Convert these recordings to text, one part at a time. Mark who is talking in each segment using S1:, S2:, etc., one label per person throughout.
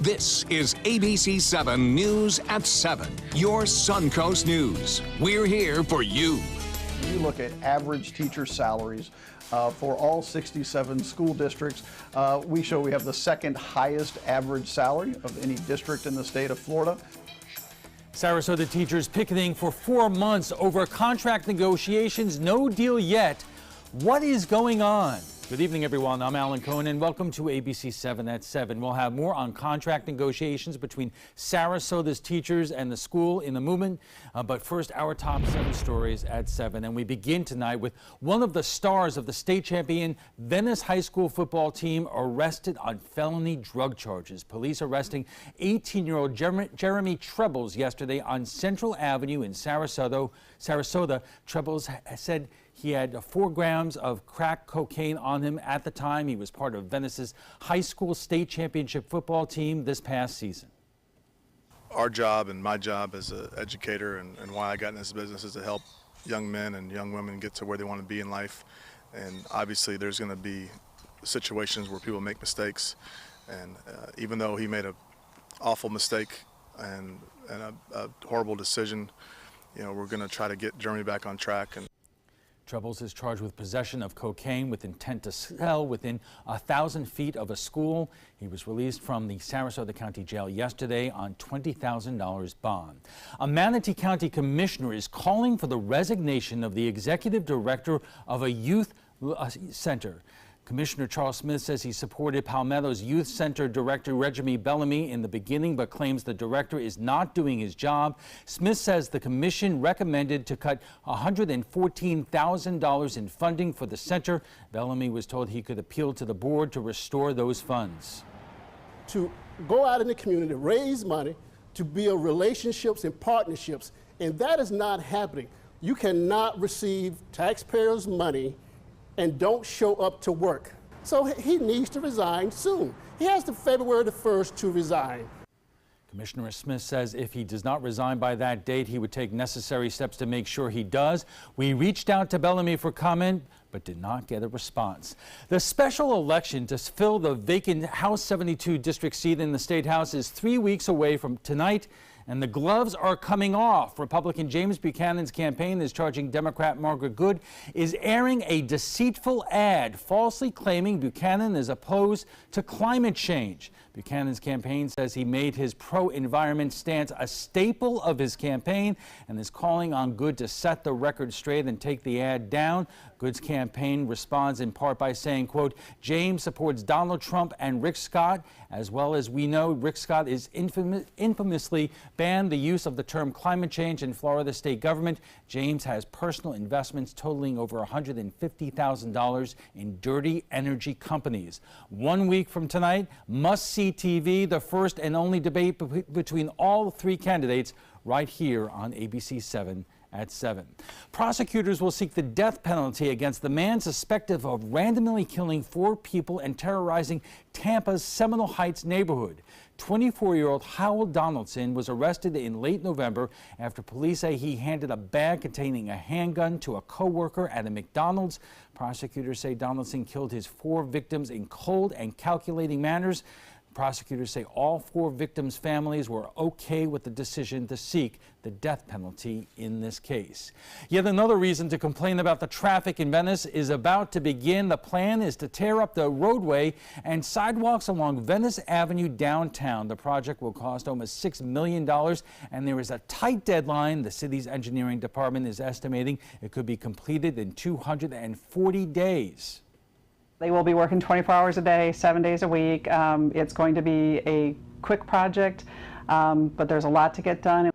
S1: This is ABC7 News at 7, your Suncoast News. We're here for you.
S2: You look at average teacher salaries for all 67 school districts. We show we have the second highest average salary of any district in the state of Florida.
S3: Sarasota teachers picketing for 4 months over contract negotiations. No deal yet. What is going on? Good evening, everyone. I'm Alan Cohen, and welcome to ABC7 at 7. We'll have more on contract negotiations between Sarasota's teachers and the school in the movement. But first, our top 7 stories at 7. And we begin tonight with one of the stars of the state champion Venice High School football team arrested on felony drug charges. Police arresting 18-year-old Jeremy Trebles yesterday on Central Avenue in Sarasota. Trebles said he had 4 grams of crack cocaine on him at the time. He was part of Venice's high school state championship football team this past season.
S4: Our job and my job as an educator and why I got in this business is to help young men and young women get to where they want to be in life. And obviously there's going to be situations where people make mistakes. And even though he made an awful mistake and a horrible decision, you know, we're going to try to get Jeremy back on track.
S3: Trebles is charged with possession of cocaine with intent to sell within 1,000 feet of a school. He was released from the Sarasota County Jail yesterday on $20,000 bond. A Manatee County commissioner is calling for the resignation of the executive director of a youth center. Commissioner Charles Smith says he supported Palmetto's Youth Center Director Reggie Bellamy in the beginning, but claims the director is not doing his job. Smith says the commission recommended to cut $114,000 in funding for the center. Bellamy was told he could appeal to the board to restore those funds.
S5: To go out in the community, raise money, to build relationships and partnerships, and that is not happening. You cannot receive taxpayers' money and don't show up to work. So he needs to resign soon. He has to February the 1st to resign.
S3: Commissioner Smith says if he does not resign by that date, he would take necessary steps to make sure he does. We reached out to Bellamy for comment, but did not get a response. The special election to fill the vacant House 72 district seat in the State House is 3 weeks away from tonight, and the gloves are coming off. Republican James Buchanan's campaign is charging Democrat Margaret Good is airing a deceitful ad falsely claiming Buchanan is opposed to climate change. Buchanan's campaign says he made his pro-environment stance a staple of his campaign and is calling on Good to set the record straight and take the ad down. Good's campaign responds in part by saying, quote, James supports Donald Trump and Rick Scott. As well as we know, Rick Scott is infamously banned the use of the term climate change in Florida state government. James has personal investments totaling over $150,000 in dirty energy companies. 1 week from tonight, must-see TV, the first and only debate between all 3 candidates right here on ABC7 at 7. Prosecutors will seek the death penalty against the man suspected of randomly killing 4 people and terrorizing Tampa's Seminole Heights neighborhood. 24-year-old Howell Donaldson was arrested in late November after police say he handed a bag containing a handgun to a co-worker at a McDonald's. Prosecutors say Donaldson killed his 4 victims in cold and calculating manners. Prosecutors say all 4 victims' families were okay with the decision to seek the death penalty in this case. Yet another reason to complain about the traffic in Venice is about to begin. The plan is to tear up the roadway and sidewalks along Venice Avenue downtown. The project will cost almost $6 million, and there is a tight deadline. The city's engineering department is estimating it could be completed in 240 days.
S6: They will be working 24 hours a day, 7 days a week. It's going to be a quick project, but there's a lot to get done.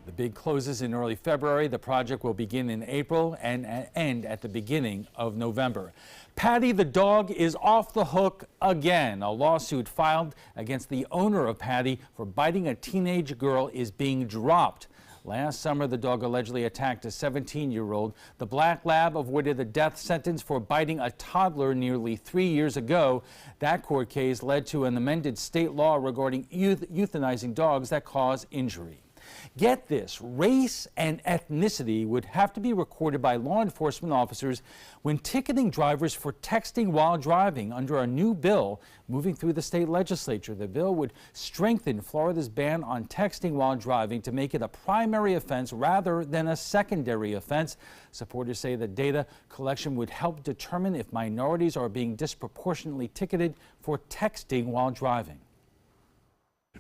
S3: The bid closes in early February. The project will begin in April and end at the beginning of November. Patty the dog is off the hook again. A lawsuit filed against the owner of Patty for biting a teenage girl is being dropped. Last summer, the dog allegedly attacked a 17-year-old. The black lab avoided a death sentence for biting a toddler nearly 3 years ago. That court case led to an amended state law regarding euthanizing dogs that cause injury. Get this, race and ethnicity would have to be recorded by law enforcement officers when ticketing drivers for texting while driving under a new bill moving through the state legislature. The bill would strengthen Florida's ban on texting while driving to make it a primary offense rather than a secondary offense. Supporters say the data collection would help determine if minorities are being disproportionately ticketed for texting while driving.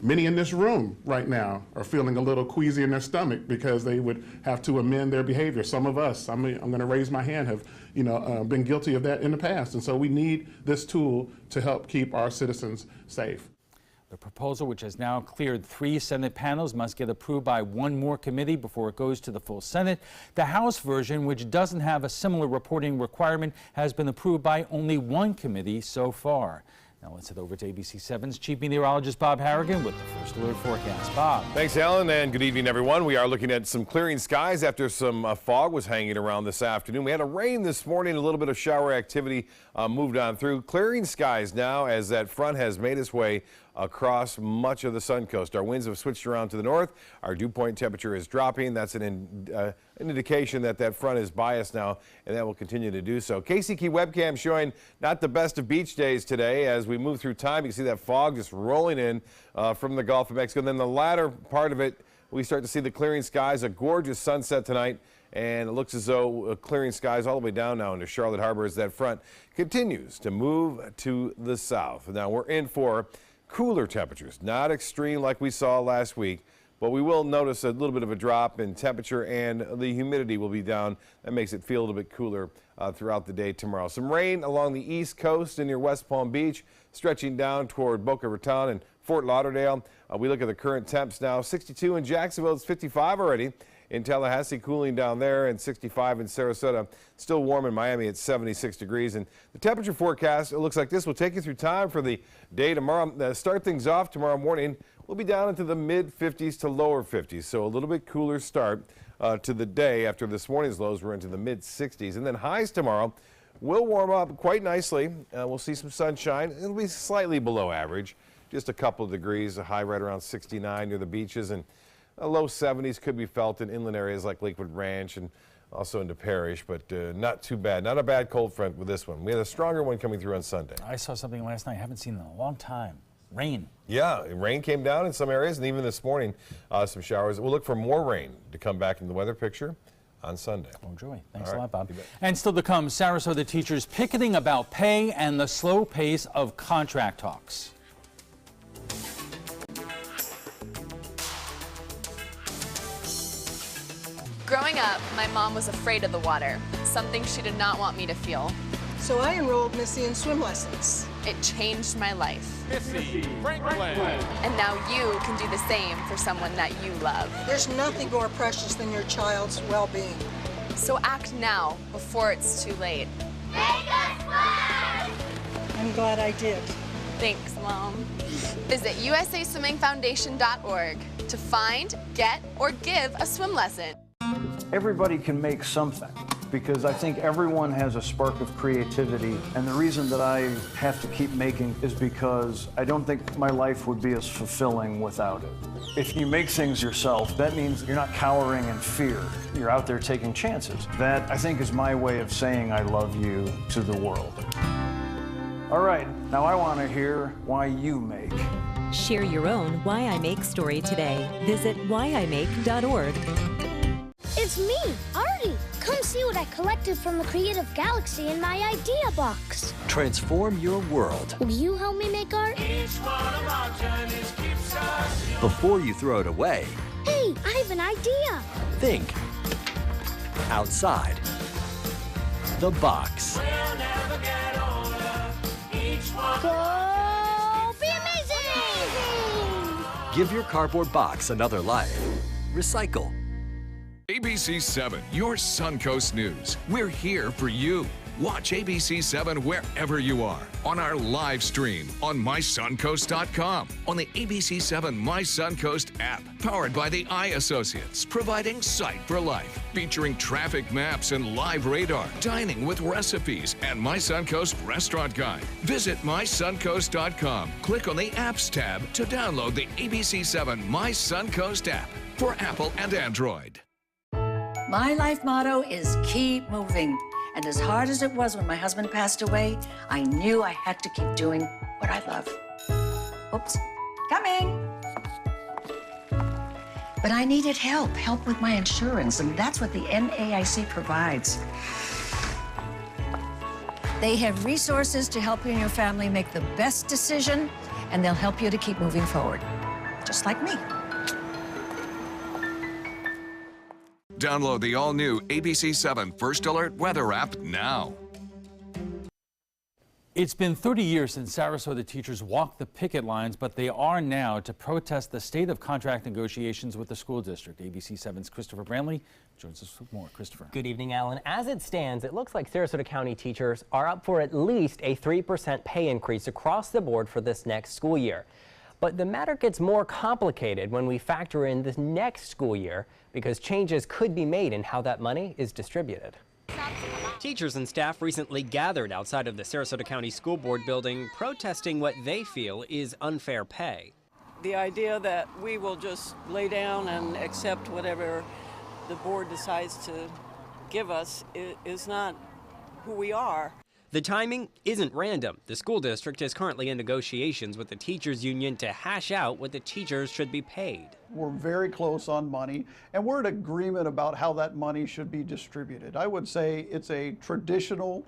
S7: Many in this room right now are feeling a little queasy in their stomach because they would have to amend their behavior. Some of us, I'm going to raise my hand, have been guilty of that in the past. And so we need this tool to help keep our citizens safe.
S3: The proposal, which has now cleared 3 Senate panels, must get approved by 1 more committee before it goes to the full Senate. The House version, which doesn't have a similar reporting requirement, has been approved by only 1 committee so far. Now let's head over to ABC7's Chief Meteorologist Bob Harrigan with the First Alert forecast. Bob.
S8: Thanks, Alan, and good evening, everyone. We are looking at some clearing skies after some fog was hanging around this afternoon. We had a rain this morning, a little bit of shower activity moved on through. Clearing skies now as that front has made its way across much of the sun coast. Our winds have switched around to the north. Our dew point temperature is dropping. That's an indication that that front is biased now, and that will continue to do so. Casey Key webcam showing not the best of beach days today. As we move through time, you can see that fog just rolling in from the Gulf of Mexico. And then the latter part of it, we start to see the clearing skies, a gorgeous sunset tonight. And it looks as though clearing skies all the way down now into Charlotte Harbor as that front continues to move to the south. Now we're in for cooler temperatures, not extreme like we saw last week, but we will notice a little bit of a drop in temperature, and the humidity will be down. That makes it feel a little bit cooler throughout the day tomorrow. Some rain along the east coast and near West Palm Beach, stretching down toward Boca Raton and Fort Lauderdale. We look at the current temps now. 62 in Jacksonville, it's 55 already. In Tallahassee, cooling down there, and 65 in Sarasota. Still warm in Miami at 76 degrees. And the temperature forecast, it looks like this will take you through time for the day tomorrow. Start things off tomorrow morning. We'll be down into the mid-50s to lower 50s, so a little bit cooler start to the day. After this morning's lows, we're into the mid-60s. And then highs tomorrow will warm up quite nicely. We'll see some sunshine. It'll be slightly below average, just a couple of degrees, a high right around 69 near the beaches, and low 70s could be felt in inland areas like Lakewood Ranch and also into Parrish, but not too bad. Not a bad cold front with this one. We had a stronger one coming through on Sunday.
S3: I saw something last night I haven't seen in a long time. Rain.
S8: Yeah, rain came down in some areas, and even this morning, some showers. We'll look for more rain to come back in the weather picture on Sunday.
S3: Oh, joy. Thanks a lot, Bob. And still to come, Sarasota teachers picketing about pay and the slow pace of contract talks.
S9: Growing up, my mom was afraid of the water, something she did not want me to feel.
S10: So I enrolled Missy in swim lessons.
S9: It changed my life.
S3: Missy Franklin.
S9: And now you can do the same for someone that you love.
S10: There's nothing more precious than your child's well-being.
S9: So act now, before it's too late.
S11: Make us swim!
S10: I'm glad I did.
S9: Thanks, Mom. Visit usaswimmingfoundation.org to find, get, or give a swim lesson.
S12: Everybody can make something, because I think everyone has a spark of creativity, and the reason that I have to keep making is because I don't think my life would be as fulfilling without it. If you make things yourself, that means you're not cowering in fear. You're out there taking chances. That, I think, is my way of saying I love you to the world. All right, now I want to hear why you make.
S13: Share your own Why I Make story today. Visit whyimake.org.
S11: It's me, Artie. Come see what I collected from the Creative Galaxy in my idea box.
S14: Transform your world.
S11: Will you help me make art?
S14: Before you throw it away,
S11: Hey, I have an idea.
S14: think outside the box.
S11: We'll never get older. Each one Go be amazing!
S14: Give your cardboard box another life. Recycle.
S1: ABC7, your Suncoast News. We're here for you. Watch ABC7 wherever you are on our live stream on mysuncoast.com, on the ABC7 My Suncoast app, powered by the Eye Associates, providing sight for life, featuring traffic maps and live radar, dining with recipes, and My Suncoast restaurant guide. Visit mysuncoast.com. Click on the Apps tab to download the ABC7 My Suncoast app for Apple and Android.
S15: My life motto is keep moving. And as hard as it was when my husband passed away, I knew I had to keep doing what I love. Oops, coming. But I needed help with my insurance, and that's what the NAIC provides. They have resources to help you and your family make the best decision, and they'll help you to keep moving forward, just like me.
S1: Download the all-new ABC7 First Alert Weather app now.
S3: It's been 30 years since Sarasota teachers walked the picket lines, but they are now to protest the state of contract negotiations with the school district. ABC7's Christopher Brantley joins us with more. Christopher.
S16: Good evening, Alan. As it stands, it looks like Sarasota County teachers are up for at least a 3% pay increase across the board for this next school year. But the matter gets more complicated when we factor in this next school year, because changes could be made in how that money is distributed. Teachers and staff recently gathered outside of the Sarasota County School Board building, protesting what they feel is unfair pay.
S17: The idea that we will just lay down and accept whatever the board decides to give us is not who we are.
S16: The timing isn't random. The school district is currently in negotiations with the teachers union to hash out what the teachers should be paid.
S2: We're very close on money, and we're in agreement about how that money should be distributed. I would say it's a traditional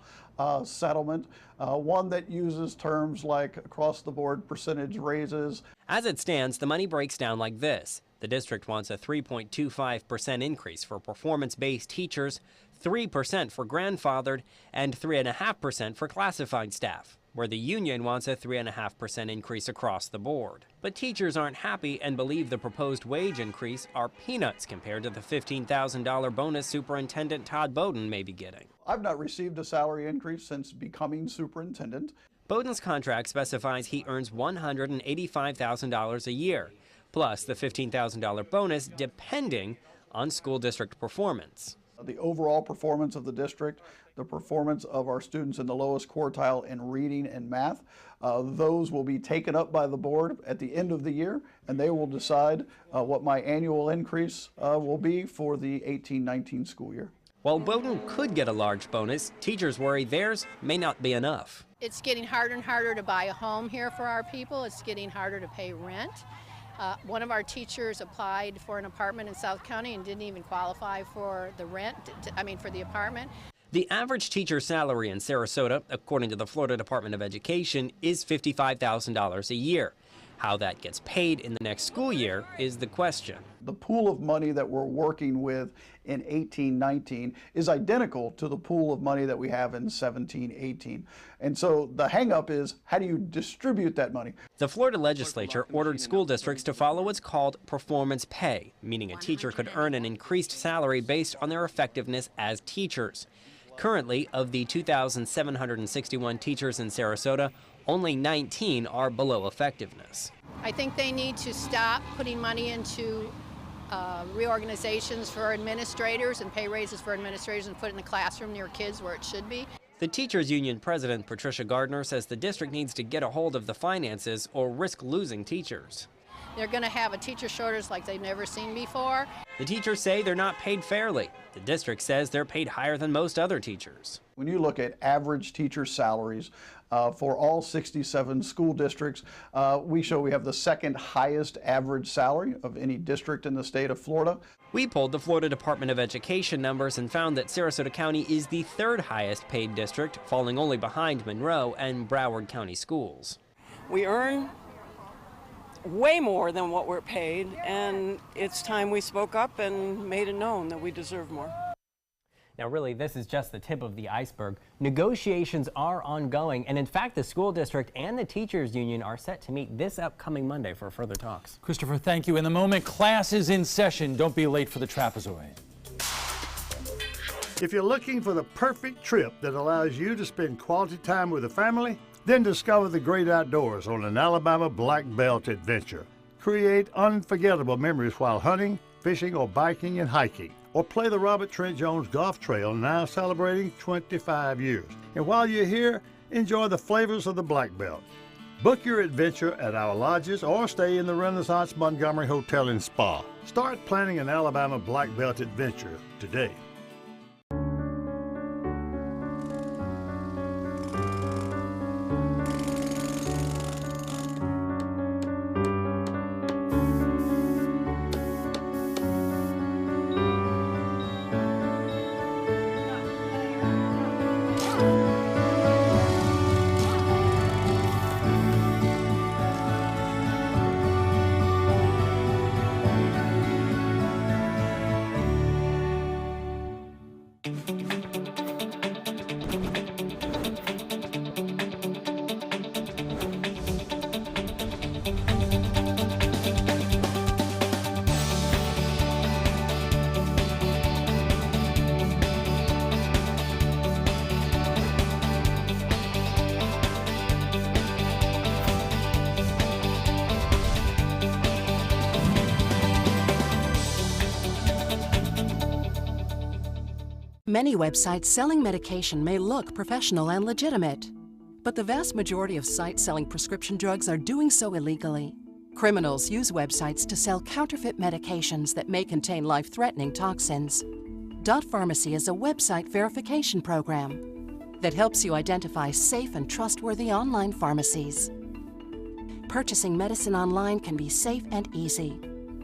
S2: settlement, one that uses terms like across-the-board percentage raises.
S16: As it stands, the money breaks down like this. The district wants a 3.25% increase for performance-based teachers, 3% for grandfathered, and 3.5% for classified staff, where the union wants a 3.5% increase across the board. But teachers aren't happy and believe the proposed wage increase are peanuts compared to the $15,000 bonus Superintendent Todd Bowden may be getting.
S2: I've not received a salary increase since becoming superintendent.
S16: Bowden's contract specifies he earns $185,000 a year, plus the $15,000 bonus depending on school district performance.
S2: The overall performance of the district, the performance of our students in the lowest quartile in reading and math, those will be taken up by the board at the end of the year, and they will decide what my annual increase will be for the 18-19 school year.
S16: While Bowden could get a large bonus, teachers worry theirs may not be enough.
S18: It's getting harder and harder to buy a home here for our people. It's getting harder to pay rent. One of our teachers applied for an apartment in South County and didn't even qualify for the rent, for the apartment.
S16: The average teacher salary in Sarasota, according to the Florida Department of Education, is $55,000 a year. How that gets paid in the next school year is the question.
S2: The pool of money that we're working with in 18-19 is identical to the pool of money that we have in 17-18. And so the hang-up is, how do you distribute that money?
S16: The Florida legislature ordered school districts to follow what's called performance pay, meaning a teacher could earn an increased salary based on their effectiveness as teachers. Currently, of the 2,761 teachers in Sarasota, only 19 are below effectiveness.
S18: I think they need to stop putting money into reorganizations for administrators and pay raises for administrators and put it in the classroom near kids where it should be.
S16: The teachers union president, Patricia Gardner, says the district needs to get a hold of the finances or risk losing teachers.
S18: They're going to have a teacher shortage like they've never seen before.
S16: The teachers say they're not paid fairly. The district says they're paid higher than most other teachers.
S2: When you look at average teacher salaries for all 67 school districts, we show we have the second highest average salary of any district in the state of Florida.
S16: We pulled the Florida Department of Education numbers and found that Sarasota County is the third highest paid district, falling only behind Monroe and Broward County schools.
S17: We earn way more than what we're paid, and it's time we spoke up and made it known that we deserve more.
S16: Now, really, this is just the tip of the iceberg. Negotiations are ongoing, and in fact, the school district and the teachers union are set to meet this upcoming Monday for further talks.
S3: Christopher, thank you. In the moment, class is in session. Don't be late for the trapezoid.
S19: If you're looking for the perfect trip that allows you to spend quality time with the family, then discover the great outdoors on an Alabama Black Belt adventure. Create unforgettable memories while hunting, fishing, or biking and hiking. Or play the Robert Trent Jones Golf Trail, now celebrating 25 years. And while you're here, enjoy the flavors of the Black Belt. Book your adventure at our lodges or stay in the Renaissance Montgomery Hotel and Spa. Start planning an Alabama Black Belt adventure today.
S20: Many websites selling medication may look professional and legitimate, but the vast majority of sites selling prescription drugs are doing so illegally. Criminals use websites to sell counterfeit medications that may contain life-threatening toxins. Dot Pharmacy is a website verification program that helps you identify safe and trustworthy online pharmacies. Purchasing medicine online can be safe and easy.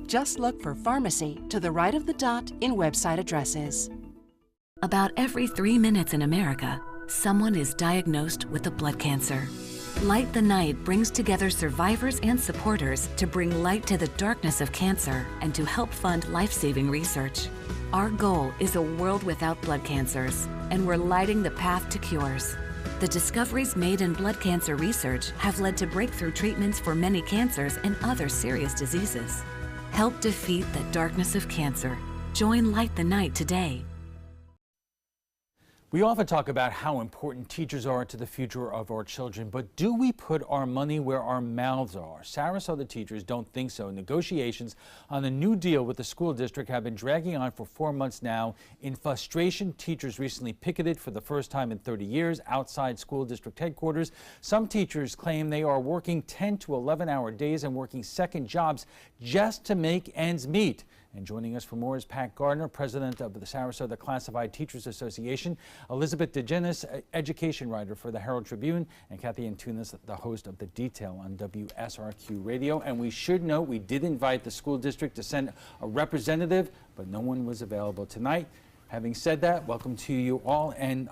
S20: Just look for pharmacy to the right of the dot in website addresses.
S21: About every 3 minutes in America, someone is diagnosed with a blood cancer. Light the Night brings together survivors and supporters to bring light to the darkness of cancer and to help fund life-saving research. Our goal is a world without blood cancers, and we're lighting the path to cures. The discoveries made in blood cancer research have led to breakthrough treatments for many cancers and other serious diseases. Help defeat the darkness of cancer. Join Light the Night today.
S3: We often talk about how important teachers are to the future of our children, but do we put our money where our mouths are? Sarasota teachers don't think so. Negotiations on a new deal with the school district have been dragging on for 4 months now. In frustration, teachers recently picketed for the first time in 30 years outside school district headquarters. Some teachers claim they are working 10 to 11-hour days and working second jobs just to make ends meet. And joining us for more is Pat Gardner, president of the Sarasota Classified Teachers Association, Elizabeth DeGenis, education writer for the Herald Tribune, and Kathy Antunes, the host of The Detail on WSRQ Radio. And we should note we did invite the school district to send a representative, but no one was available tonight. Having said that, welcome to you all. And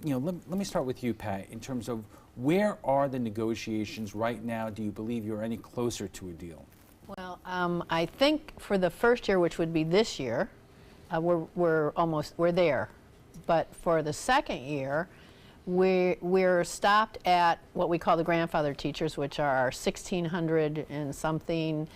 S3: let me start with you, Pat, in terms of where are the negotiations right now? Do you believe you're any closer to a deal?
S18: Well, I think for the first year, which would be this year, we're there. But for the second year, we're stopped at what we call the grandfather teachers, which are our 1,600 and something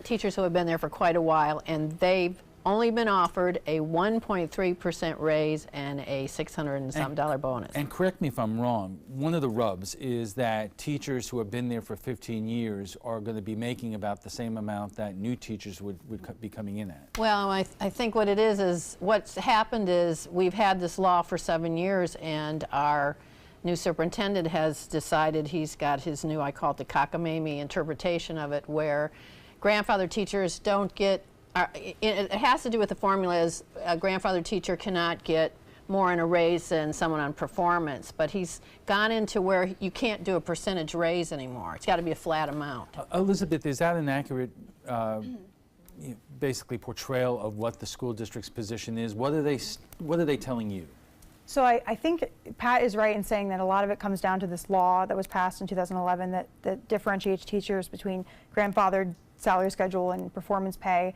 S18: teachers who have been there for quite a while, and they've only been offered a 1.3% raise and a $600 and some bonus.
S3: And correct me if I'm wrong, one of the rubs is that teachers who have been there for 15 years are going to be making about the same amount that new teachers would be coming in at.
S18: Well, I think what it is what's happened is we've had this law for 7 years, and our new superintendent has decided he's got his new, I call it the cockamamie interpretation of it, where grandfather teachers don't get it has to do with the formula is a grandfather teacher cannot get more in a raise than someone on performance, but he's gone into where you can't do a percentage raise anymore. It's got to be a flat amount.
S3: Elizabeth, is that an accurate basically portrayal of what the school district's position is? What are they telling you?
S22: So I think Pat is right in saying that a lot of it comes down to this law that was passed in 2011 that differentiates teachers between grandfathered salary schedule and performance pay.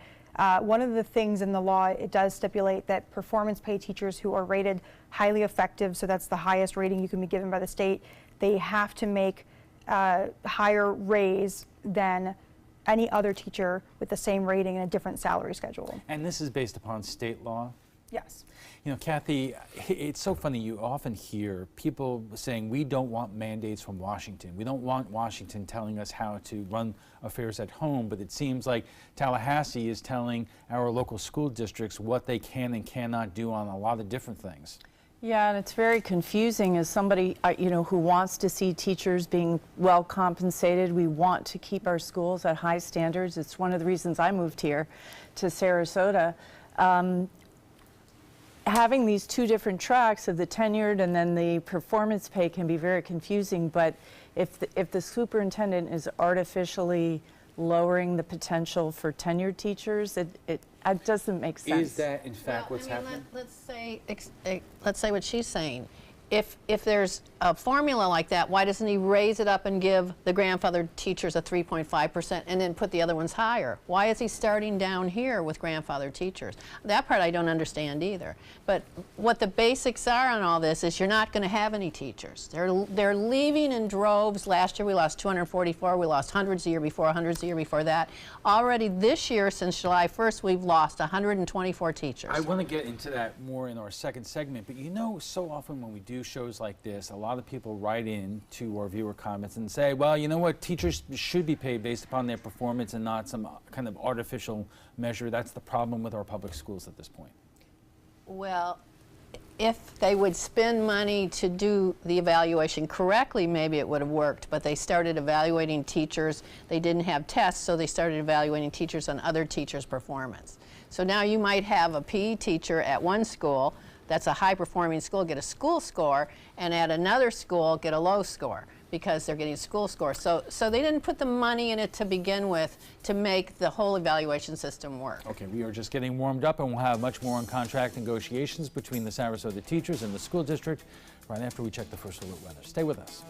S22: One of the things in the law, it does stipulate that performance pay teachers who are rated highly effective, so that's the highest rating you can be given by the state, they have to make higher raise than any other teacher with the same rating and a different salary schedule.
S3: And this is based upon state law?
S22: Yes.
S3: You know, Kathy, it's so funny, you often hear people saying we don't want mandates from Washington. We don't want Washington telling us how to run affairs at home, but it seems like Tallahassee is telling our local school districts what they can and cannot do on a lot of different things.
S4: Yeah, and it's very confusing as somebody, you know, who wants to see teachers being well compensated. We want to keep our schools at high standards. It's one of the reasons I moved here to Sarasota. Having these two different tracks of the tenured and then the performance pay can be very confusing, but if the superintendent is artificially lowering the potential for tenured teachers, it doesn't make sense.
S3: Is that in fact what's happening?
S18: Let's say what she's saying. If there's a formula like that, why doesn't he raise it up and give the grandfathered teachers a 3.5% and then put the other ones higher? Why is he starting down here with grandfathered teachers? That part I don't understand either. But what the basics are on all this is you're not going to have any teachers. They're leaving in droves. Last year we lost 244. We lost hundreds the year before, hundreds the year before that. Already this year, since July 1st, we've lost 124 teachers.
S3: I want to get into that more in our second segment, but you know, so often when we do shows like this, a lot of people write in to our viewer comments and say, well, you know what, teachers should be paid based upon their performance and not some kind of artificial measure. That's the problem with our public schools at this point.
S18: Well, if they would spend money to do the evaluation correctly, maybe it would have worked, but they started evaluating teachers. They didn't have tests, so they started evaluating teachers on other teachers' performance. So now you might have a PE teacher at one school that's a high-performing school get a school score, and at another school get a low score because they're getting a school score. So they didn't put the money in it to begin with to make the whole evaluation system work.
S3: Okay, we are just getting warmed up, and we'll have much more on contract negotiations between the Sarasota teachers and the school district right after we check the first alert weather. Stay with us.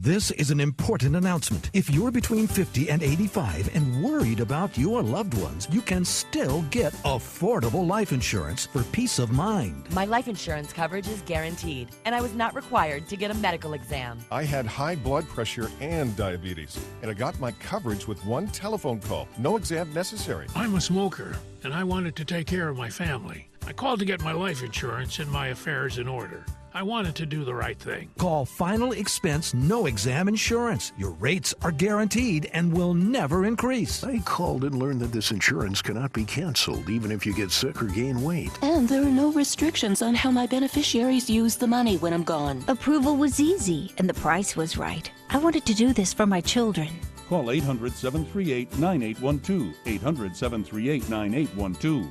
S5: This is an important announcement. If you're between 50 and 85 and worried about your loved ones, you can still get affordable life insurance for peace of mind.
S23: My life insurance coverage is guaranteed, and I was not required to get a medical exam.
S24: I had high blood pressure and diabetes, and I got my coverage with one telephone call. No exam necessary.
S25: I'm a smoker, and I wanted to take care of my family. I called to get my life insurance and my affairs in order. I wanted to do the right thing.
S5: Call Final Expense No Exam Insurance. Your rates are guaranteed and will never increase.
S26: I called and learned that this insurance cannot be canceled even if you get sick or gain weight.
S27: And there are no restrictions on how my beneficiaries use the money when I'm gone.
S11: Approval was easy and the price was right. I wanted to do this for my children.
S28: Call 800-738-9812. 800-738-9812.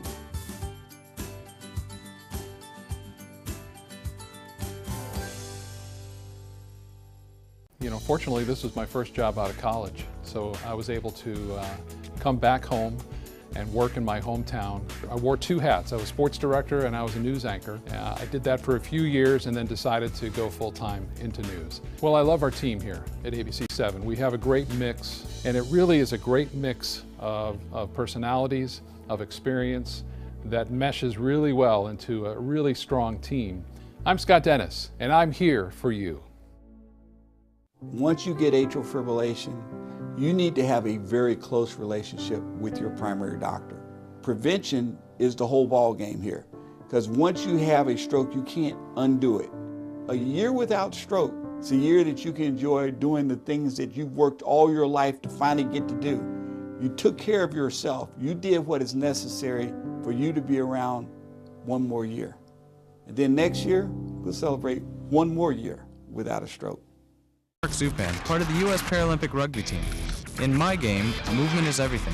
S29: You know, fortunately, this was my first job out of college, so I was able to come back home and work in my hometown. I wore two hats. I was sports director and I was a news anchor. I did that for a few years and then decided to go full-time into news. Well, I love our team here at ABC7. We have a great mix, and it really is a great mix of personalities, of experience that meshes really well into a really strong team. I'm Scott Dennis, and I'm here for you.
S30: Once you get atrial fibrillation, you need to have a very close relationship with your primary doctor. Prevention is the whole ball game here, because once you have a stroke, you can't undo it. A year without stroke is a year that you can enjoy doing the things that you've worked all your life to finally get to do. You took care of yourself. You did what is necessary for you to be around one more year. And then next year, we'll celebrate one more year without a stroke.
S31: Zupan, part of the U.S. Paralympic rugby team. In my game, movement is everything.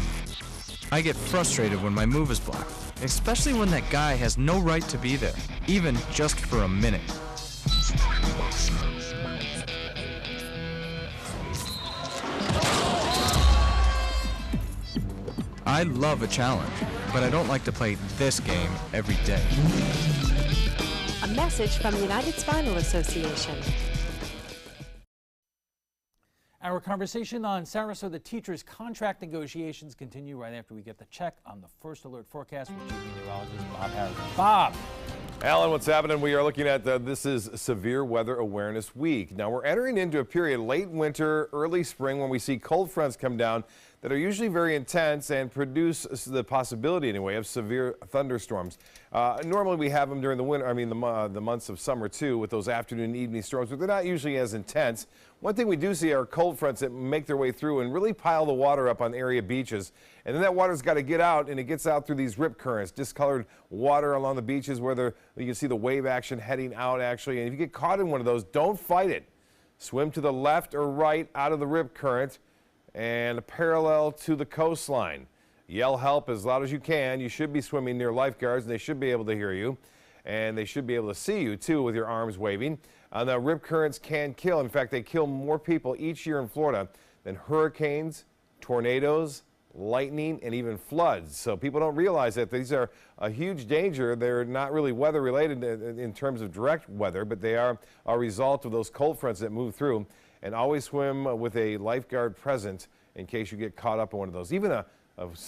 S31: I get frustrated when my move is blocked, especially when that guy has no right to be there, even just for a minute. I love a challenge, but I don't like to play this game every day.
S13: A message from the United Spinal Association.
S3: Our conversation on Sarasota teachers' contract negotiations continue right after we get the check on the first alert forecast with GP neurologist Bob Harris. Bob!
S1: Alan, what's happening? We are looking at this is Severe Weather Awareness Week. Now, we're entering into a period late winter, early spring when we see cold fronts come down that are usually very intense and produce the possibility, anyway, of severe thunderstorms. Normally, we have them during the winter, the months of summer, too, with those afternoon and evening storms, but they're not usually as intense. One thing we do see are cold fronts that make their way through and really pile the water up on area beaches. And then that water's got to get out, and it gets out through these rip currents, discolored water along the beaches where you can see the wave action heading out, actually. And if you get caught in one of those, don't fight it. Swim to the left or right out of the rip current and parallel to the coastline. Yell help as loud as you can. You should be swimming near lifeguards, and they should be able to hear you. And they should be able to see you, too, with your arms waving. The rip currents can kill. In fact, they kill more people each year in Florida than hurricanes, tornadoes, lightning, and even floods. So people don't realize that these are a huge danger. They're not really weather related in terms of direct weather, but they are a result of those cold fronts that move through. And always swim with a lifeguard present in case you get caught up in one of those. Even a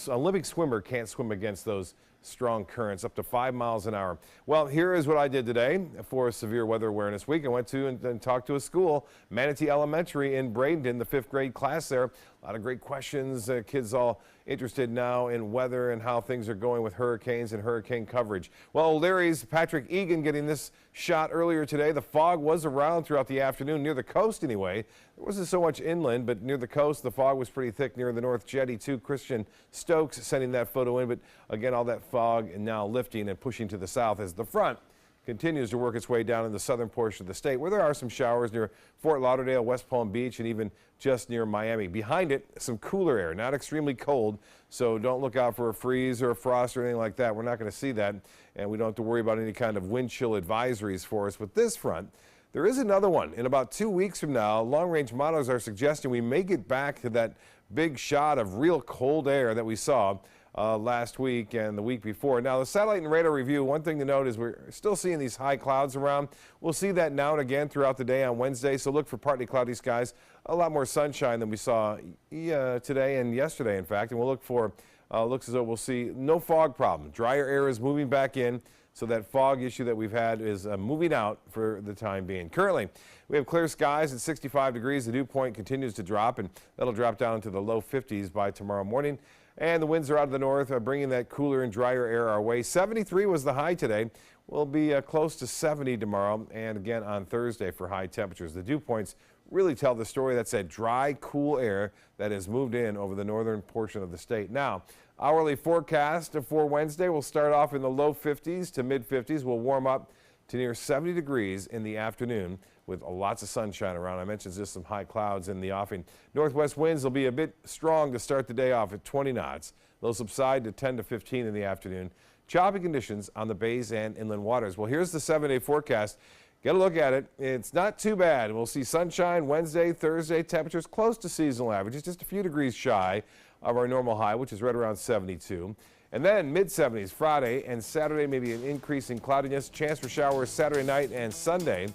S1: Olympic swimmer can't swim against those strong currents, up to 5 miles an hour. Well, here is what I did today for Severe Weather Awareness Week. I went to and talked to a school, Manatee Elementary in Bradenton, the 5th grade class there. A lot of great questions. Kids all interested now in weather and how things are going with hurricanes and hurricane coverage. Well, Larry's Patrick Egan getting this shot earlier today. The fog was around throughout the afternoon, near the coast anyway. There wasn't so much inland, but near the coast, the fog was pretty thick near the North Jetty too. Christian Stokes sending that photo in, but again, all that fog now lifting and pushing to the south as the front continues to work its way down in the southern portion of the state, where there are some showers near Fort Lauderdale, West Palm Beach, and even just near Miami. Behind it, some cooler air, not extremely cold, so don't look out for a freeze or a frost or anything like that. We're not going to see that, and we don't have to worry about any kind of wind chill advisories for us. With this front, there is another one. In about 2 weeks from now, long-range models are suggesting we may get back to that big shot of real cold air that we saw last week and the week before. Now, the satellite and radar review, one thing to note is we're still seeing these high clouds around. We'll see that now and again throughout the day on Wednesday, so look for partly cloudy skies, a lot more sunshine than we saw today and yesterday, in fact. And we'll look for, looks as though we'll see no fog problem. Drier air is moving back in, so that fog issue that we've had is moving out for the time being. Currently, we have clear skies at 65 degrees. The dew point continues to drop, and that'll drop down to the low 50s by tomorrow morning. And the winds are out of the north, bringing that cooler and drier air our way. 73 was the high today. We'll be close to 70 tomorrow and again on Thursday for high temperatures. The dew points really tell the story. That's that dry, cool air that has moved in over the northern portion of the state. Now, hourly forecast for Wednesday will start off in the low 50s to mid 50s. We'll warm up to near 70 degrees in the afternoon with lots of sunshine around. I mentioned just some high clouds in the offing. Northwest winds will be a bit strong to start the day off at 20 knots. They'll subside to 10 to 15 in the afternoon. Choppy conditions on the bays and inland waters. Well, here's the 7-day forecast. Get a look at it. It's not too bad. We'll see sunshine Wednesday, Thursday, temperatures close to seasonal averages, just a few degrees shy of our normal high, which is right around 72. And then mid-70s Friday and Saturday, maybe an increase in cloudiness. Chance for showers Saturday night and Sunday.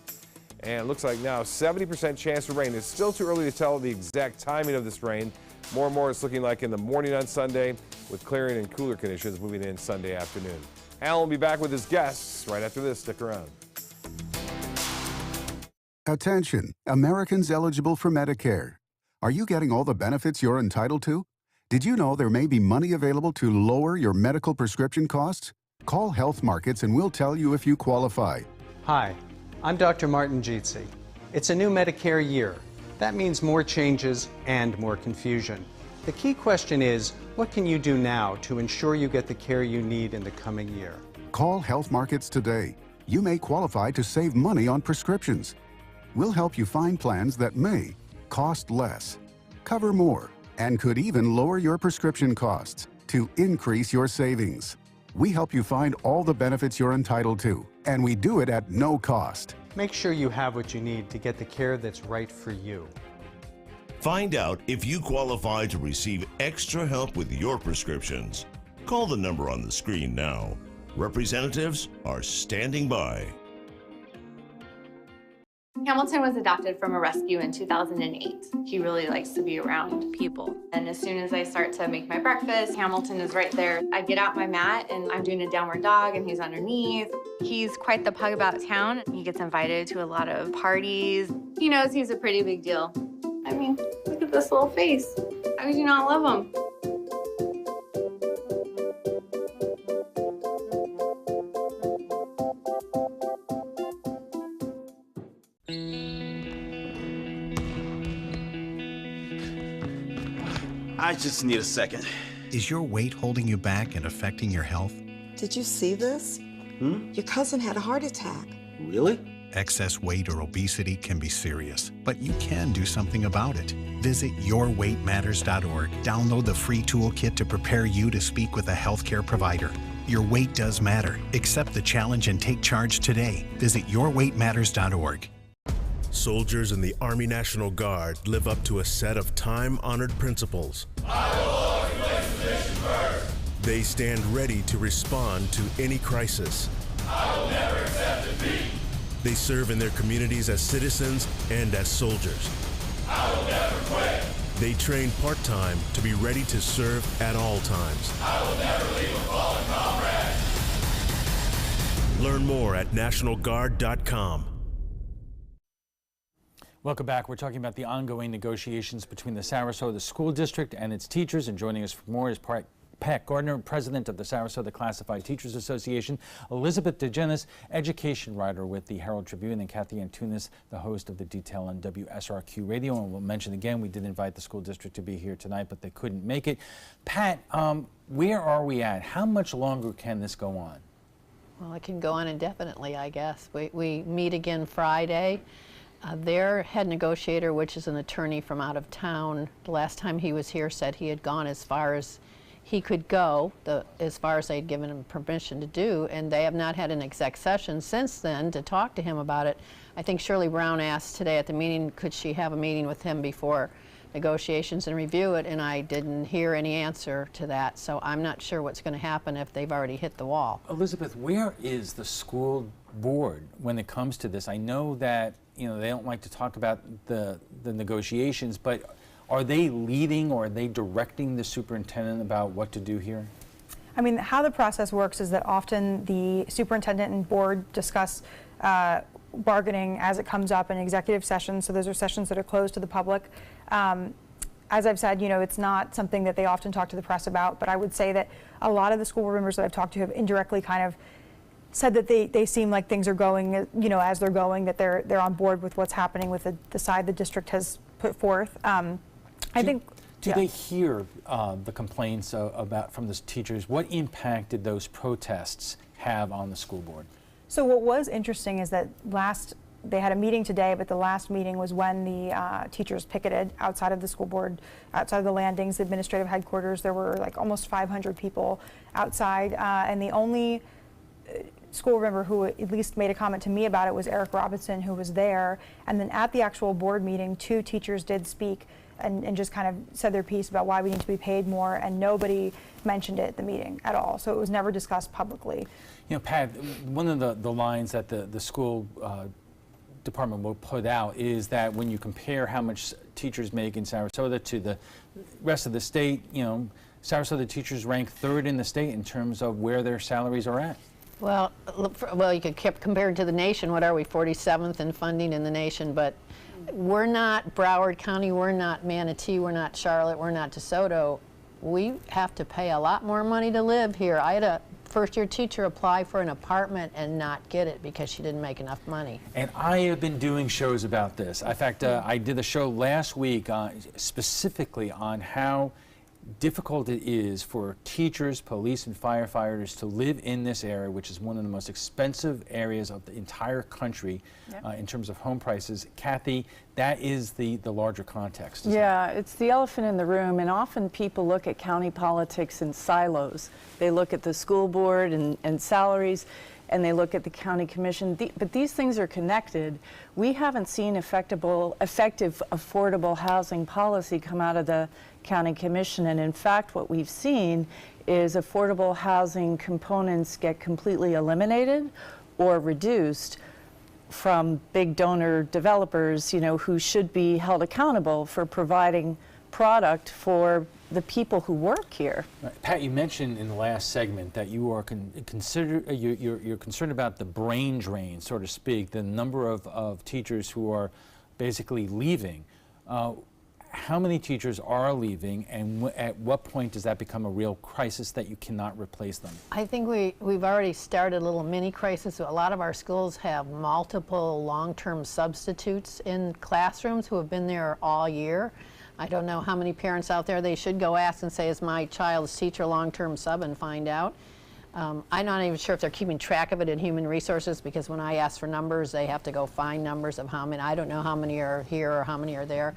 S1: And it looks like now 70% chance for rain. It's still too early to tell the exact timing of this rain. More and more it's looking like in the morning on Sunday with clearing and cooler conditions moving in Sunday afternoon. Alan will be back with his guests right after this. Stick around.
S2: Attention, Americans eligible for Medicare. Are you getting all the benefits you're entitled to? Did you know there may be money available to lower your medical prescription costs? Call Health Markets and we'll tell you if you qualify.
S6: Hi, I'm Dr. Martin Jeetsi. It's a new Medicare year. That means more changes and more confusion. The key question is, what can you do now to ensure you get the care you need in the coming year?
S2: Call Health Markets today. You may qualify to save money on prescriptions. We'll help you find plans that may cost less, cover more, and could even lower your prescription costs to increase your savings. We help you find all the benefits you're entitled to, and we do it at no cost.
S6: Make sure you have what you need to get the care that's right for you.
S7: Find out if you qualify to receive extra help with your prescriptions. Call the number on the screen now. Representatives are standing by.
S8: Hamilton was adopted from a rescue in 2008. He really likes to be around people. And as soon as I start to make my breakfast, Hamilton is right there. I get out my mat and I'm doing a downward dog and he's underneath. He's quite the pug about town. He gets invited to a lot of parties. He knows he's a pretty big deal. I mean, look at this little face. How could you not love him?
S9: I just need a second.
S10: Is your weight holding you back and affecting your health?
S12: Did you see this? Your cousin had a heart attack.
S9: Really?
S10: Excess weight or obesity can be serious, but you can do something about it. Visit yourweightmatters.org. Download the free toolkit to prepare you to speak with a healthcare provider. Your weight does matter. Accept the challenge and take charge today. Visit yourweightmatters.org.
S14: Soldiers in the Army National Guard live up to a set of time-honored principles.
S15: I will always place the mission first.
S14: They stand ready to respond to any crisis.
S15: I will never accept defeat.
S14: They serve in their communities as citizens and as soldiers.
S15: I will never quit.
S14: They train part-time to be ready to serve at all times.
S15: I will never leave a fallen comrade.
S14: Learn more at nationalguard.com.
S3: Welcome back. We're talking about the ongoing negotiations between the Sarasota School District and its teachers, and joining us for more is Pat Gardner, president of the Sarasota Classified Teachers Association, Elizabeth DeGenis, education writer with the Herald Tribune, and Kathy Antunes, the host of The Detail on WSRQ Radio. And we'll mention again, we did invite the school district to be here tonight, but they couldn't make it. Pat, where are we at? How much longer can this go on?
S18: Well, it can go on indefinitely, I guess. We meet again Friday. Their head negotiator, which is an attorney from out of town, the last time he was here said he had gone as far as he could go, as far as they'd given him permission to do, and they have not had an exec session since then to talk to him about it. I think Shirley Brown asked today at the meeting, could she have a meeting with him before negotiations and review it, and I didn't hear any answer to that, so I'm not sure what's going to happen if they've already hit the wall.
S3: Elizabeth, where is the school board when it comes to this? I know that they don't like to talk about the negotiations, but are they leading or are they directing the superintendent about what to do here?
S22: I mean, how the process works is that often the superintendent and board discuss bargaining as it comes up in executive sessions. So those are sessions that are closed to the public. As I've said, it's not something that they often talk to the press about, but I would say that a lot of the school board members that I've talked to have indirectly kind of said that they seem like things are going, as they're going, that they're on board with what's happening with the side the district has put forth.
S3: Do they hear the complaints from the teachers? What impact did those protests have on the school board?
S22: So what was interesting is that they had a meeting today, but the last meeting was when the teachers picketed outside of the school board, outside of the landings, the administrative headquarters. There were like almost 500 people outside, and the only school member who at least made a comment to me about it was Eric Robinson, who was there. And then at the actual board meeting, 2 teachers did speak and just kind of said their piece about why we need to be paid more, and nobody mentioned it at the meeting at all. So it was never discussed publicly.
S3: Pat, one of the lines that the school department will put out is that when you compare how much teachers make in Sarasota to the rest of the state, Sarasota teachers rank 3rd in the state in terms of where their salaries are at.
S18: Well, you could keep compared to the nation. What are we, 47th in funding in the nation? But we're not Broward County, we're not Manatee, we're not Charlotte, we're not DeSoto. We have to pay a lot more money to live here. I had a first-year teacher apply for an apartment and not get it because she didn't make enough money.
S3: And I have been doing shows about this. In fact, I did a show last week specifically on how difficult it is for teachers, police, and firefighters to live in this area, which is one of the most expensive areas of the entire country in terms of home prices. Kathy, that is the larger context.
S4: Yeah, it's the elephant in the room, and often people look at county politics in silos. They look at the school board and salaries, and they look at the county commission, but these things are connected. We haven't seen effective affordable housing policy come out of the county commission, and in fact what we've seen is affordable housing components get completely eliminated or reduced, from big donor developers, who should be held accountable for providing product for the people who work here.
S3: Right. Pat, you mentioned in the last segment that you are you're concerned about the brain drain, so to speak, the number of teachers who are basically leaving. How many teachers are leaving, and at what point does that become a real crisis that you cannot replace them?
S18: I think we've already started a little mini crisis. A lot of our schools have multiple long-term substitutes in classrooms who have been there all year. I don't know how many parents out there, they should go ask and say, is my child's teacher long-term sub, and find out. I'm not even sure if they're keeping track of it in human resources, because when I ask for numbers, they have to go find numbers of how many. I don't know how many are here or how many are there.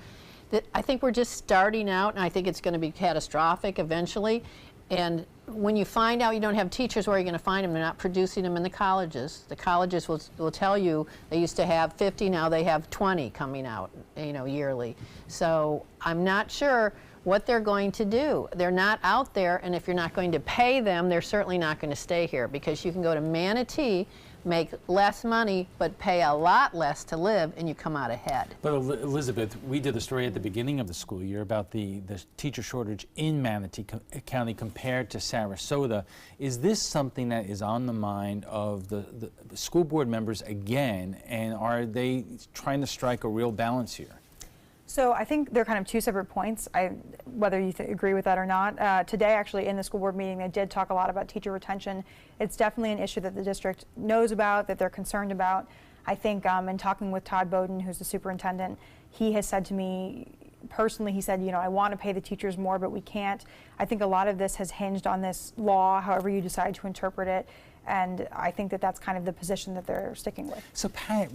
S18: I think we're just starting out, and I think it's going to be catastrophic eventually. And when you find out you don't have teachers, where are you going to find them? They're not producing them in the colleges. The colleges will tell you they used to have 50, now they have 20 coming out, yearly. So I'm not sure what they're going to do. They're not out there, and if you're not going to pay them, they're certainly not going to stay here, because you can go to Manatee, make less money, but pay a lot less to live, and you come out ahead.
S3: But Elizabeth, we did a story at the beginning of the school year about the teacher shortage in Manatee County compared to Sarasota. Is this something that is on the mind of the school board members again, and are they trying to strike a real balance here?
S22: So I think they're kind of two separate points, whether you agree with that or not. Today, actually, in the school board meeting, they did talk a lot about teacher retention. It's definitely an issue that the district knows about, that they're concerned about. I think in talking with Todd Bowden, who's the superintendent, he has said to me, personally, he said, I want to pay the teachers more, but we can't. I think a lot of this has hinged on this law, however you decide to interpret it, and I think that that's kind of the position that they're sticking with.
S3: So Pat,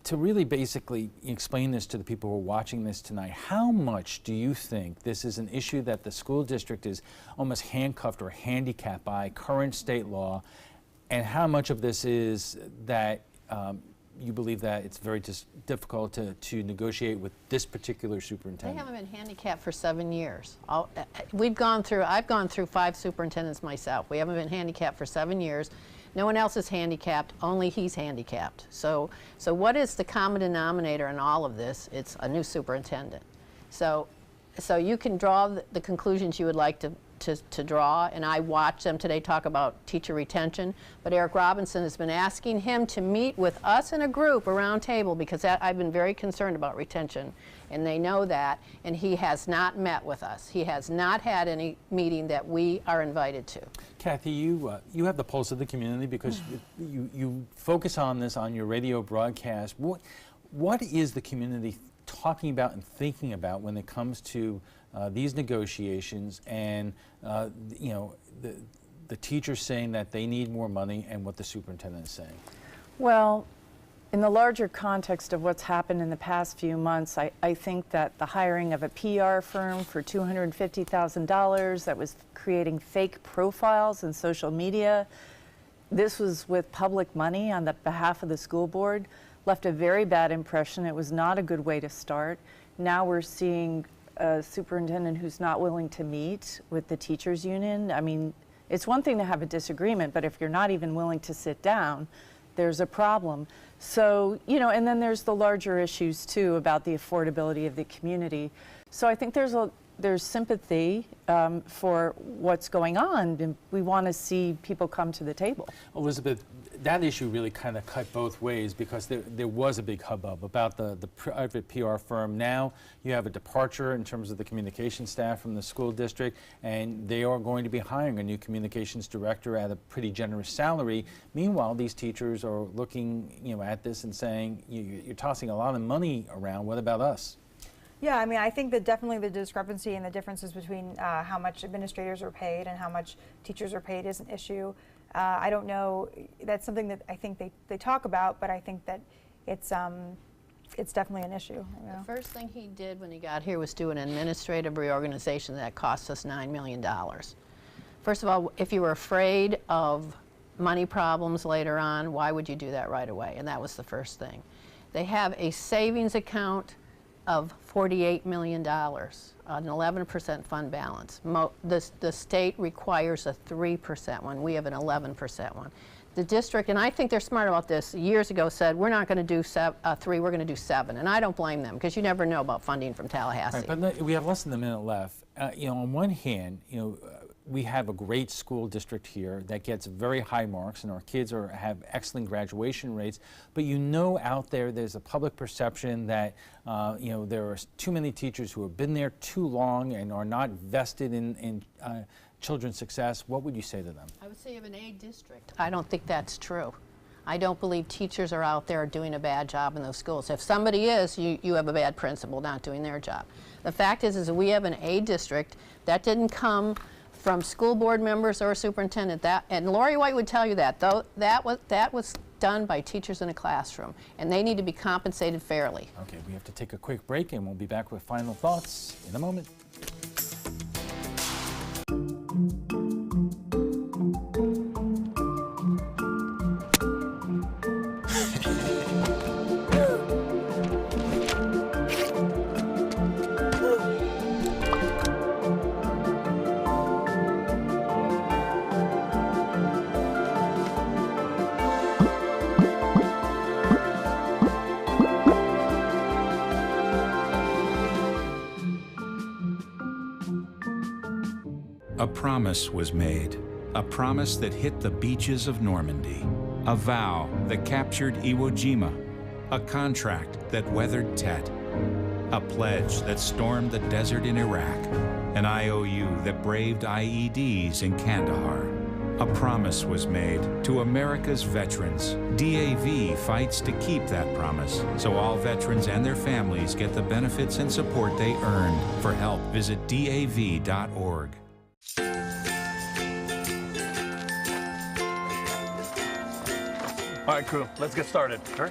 S3: to really basically explain this to the people who are watching this tonight, how much do you think this is an issue that the school district is almost handcuffed or handicapped by current state law, and how much of this is that you believe that it's very difficult to negotiate with this particular superintendent?
S18: They haven't been handicapped for 7 years. I've gone through 5 superintendents myself. We haven't been handicapped for 7 years. No one else is handicapped, only he's handicapped. So what is the common denominator in all of this? It's a new superintendent. So you can draw the conclusions you would like to draw, and I watched them today talk about teacher retention, but Eric Robinson has been asking him to meet with us in a group, a round table, because I've been very concerned about retention, and they know that, and he has not met with us. He has not had any meeting that we are invited to.
S3: Kathy, you have the pulse of the community, because you focus on this on your radio broadcast. What is the community talking about and thinking about when it comes to these negotiations, and the teachers saying that they need more money, and what the superintendent is saying?
S4: Well, in the larger context of what's happened in the past few months, I think that the hiring of a PR firm for $250,000 that was creating fake profiles in social media, this was with public money on the behalf of the school board, left a very bad impression. It was not a good way to start. Now we're seeing a superintendent who's not willing to meet with the teachers union. I mean, it's one thing to have a disagreement, but if you're not even willing to sit down, there's a problem. So, and then there's the larger issues too about the affordability of the community. So I think there's sympathy for what's going on, and we want to see people come to the table.
S3: Elizabeth, that issue really kind of cut both ways, because there was a big hubbub about the private PR firm. Now you have a departure in terms of the communication staff from the school district, and they are going to be hiring a new communications director at a pretty generous salary. Meanwhile, these teachers are looking at this and saying, you're tossing a lot of money around. What about us?
S22: Yeah, I mean, I think that definitely the discrepancy and the differences between how much administrators are paid and how much teachers are paid is an issue. I don't know, that's something that I think they talk about, but I think that it's definitely an issue.
S18: The first thing he did when he got here was do an administrative reorganization that cost us $9 million. First of all, if you were afraid of money problems later on, why would you do that right away? And that was the first thing. They have a savings account of $48 million, an 11% fund balance. The state requires a 3% one. We have an 11% one. The district, and I think they're smart about this, years ago said, we're not going to do 3, we're going to do 7. And I don't blame them, because you never know about funding from Tallahassee.
S3: Right, but we have less than a minute left. You know, on one hand, you know, we have a great school district here that gets very high marks, and our kids have excellent graduation rates. But you know, out there's a public perception that you know, there are too many teachers who have been there too long and are not vested in children's success. What would you say to them?
S18: I would say you have an A district. I don't think that's true. I don't believe teachers are out there doing a bad job in those schools. If somebody is, you have a bad principal not doing their job. The fact is we have an A district. That didn't come from school board members or a superintendent. And Lori White would tell you that, though. That was done by teachers in a classroom, and they need to be compensated fairly.
S3: Okay, we have to take a quick break, and we'll be back with final thoughts in a moment.
S5: A promise was made, a promise that hit the beaches of Normandy, a vow that captured Iwo Jima, a contract that weathered Tet, a pledge that stormed the desert in Iraq, an IOU that braved IEDs in Kandahar. A promise was made to America's veterans. DAV fights to keep that promise, so all veterans and their families get the benefits and support they earned. For help, visit DAV.org.
S9: All right, crew, let's get started. Sure.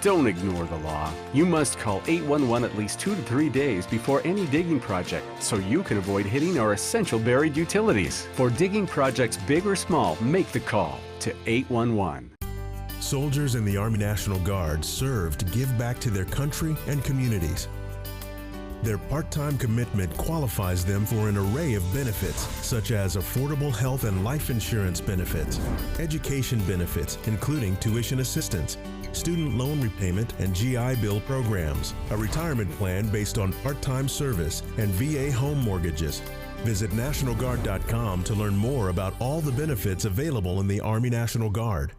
S16: Don't ignore the law. You must call 811 at least 2 to 3 days before any digging project so you can avoid hitting our essential buried utilities. For digging projects big or small, make the call to 811.
S14: Soldiers in the Army National Guard serve to give back to their country and communities. Their part-time commitment qualifies them for an array of benefits, such as affordable health and life insurance benefits, education benefits, including tuition assistance, student loan repayment and GI Bill programs, a retirement plan based on part-time service, and VA home mortgages. Visit NationalGuard.com to learn more about all the benefits available in the Army National Guard.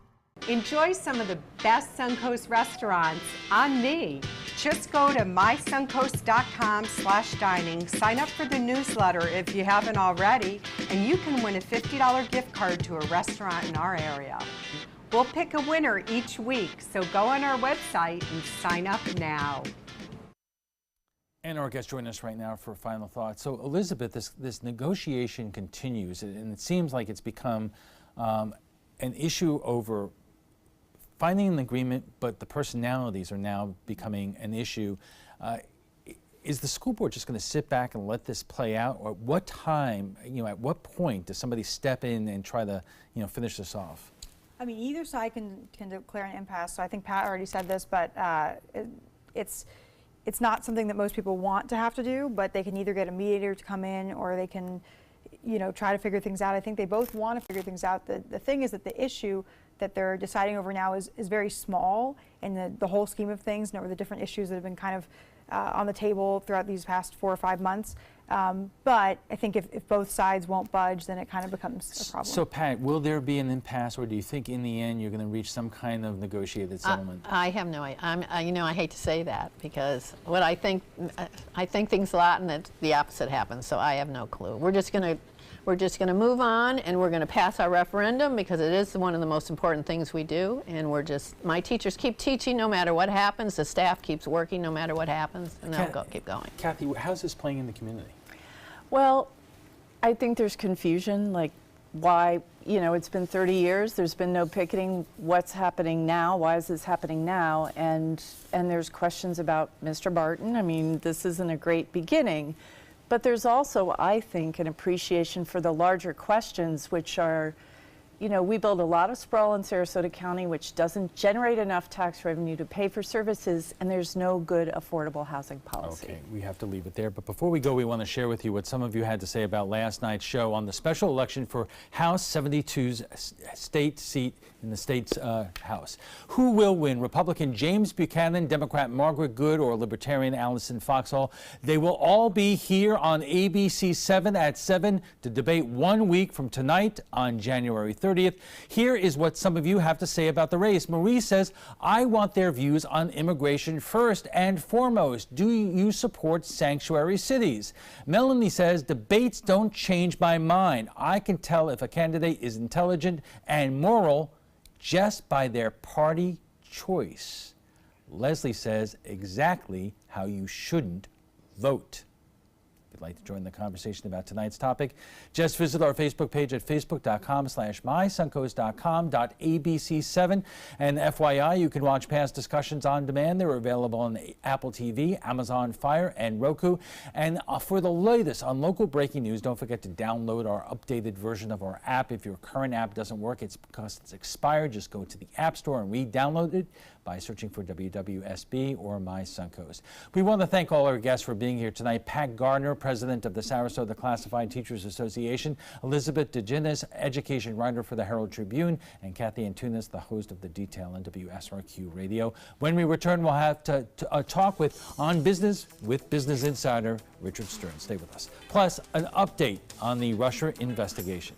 S17: Enjoy some of the best Suncoast restaurants on me. Just go to mysuncoast.com/dining, sign up for the newsletter if you haven't already, and you can win a $50 gift card to a restaurant in our area. We'll pick a winner each week, so go on our website and sign up now.
S3: And our guest joining us right now for final thoughts. So Elizabeth, this negotiation continues, and it seems like it's become an issue over finding an agreement, but the personalities are now becoming an issue. Is the school board just going to sit back and let this play out? Or at what time, at what point does somebody step in and try to, finish this off?
S22: I mean, either side can declare an impasse. So I think Pat already said this, but it's not something that most people want to have to do, but they can either get a mediator to come in or they can, try to figure things out. I think they both want to figure things out. The thing is that the issue that they're deciding over now is very small in the whole scheme of things and over the different issues that have been kind of on the table throughout these past 4 or 5 months. But I think if both sides won't budge, then it kind of becomes a problem.
S3: So Pat, will there be an impasse, or do you think in the end you're going to reach some kind of negotiated settlement?
S18: I have no idea. I hate to say that because what I think things a lot and that the opposite happens, so I have no clue. We're just going to move on, and we're going to pass our referendum because it is one of the most important things we do. And my teachers keep teaching no matter what happens. The staff keeps working no matter what happens, and they'll keep going.
S3: Kathy, how's this playing in the community?
S4: Well, I think there's confusion, like why, it's been 30 years, there's been no picketing, what's happening now, why is this happening now? And there's questions about Mr. Barton. I mean, this isn't a great beginning. But there's also, I think, an appreciation for the larger questions, which are, you know, we build a lot of sprawl in Sarasota County, which doesn't generate enough tax revenue to pay for services, and there's no good affordable housing policy.
S3: Okay, we have to leave it there. But before we go, we want to share with you what some of you had to say about last night's show on the special election for House 72's state seat in the state's House. Who will win? Republican James Buchanan, Democrat Margaret Good, or Libertarian Allison Foxhall? They will all be here on ABC7 at 7 to debate 1 week from tonight on January 30th. Here is what some of you have to say about the race. Marie says, I want their views on immigration first and foremost. Do you support sanctuary cities? Melanie says, debates don't change my mind. I can tell if a candidate is intelligent and moral just by their party choice. Leslie says exactly how you shouldn't vote. If you'd like to join the conversation about tonight's topic, just visit our Facebook page at facebook.com/mysuncoast.com.abc7. And FYI, you can watch past discussions on demand. They're available on Apple TV, Amazon Fire, and Roku. And for the latest on local breaking news, don't forget to download our updated version of our app. If your current app doesn't work, it's because it's expired. Just go to the App Store and re-download it by searching for WWSB or My Suncoast. We want to thank all our guests for being here tonight. Pat Gardner, president of the Sarasota Classified Teachers Association, Elizabeth DeGinnis, education writer for the Herald Tribune, and Kathy Antunes, the host of The Detail on WSRQ Radio. When we return, we'll have to talk on business with Business Insider Richard Stern. Stay with us. Plus, an update on the Russia investigation.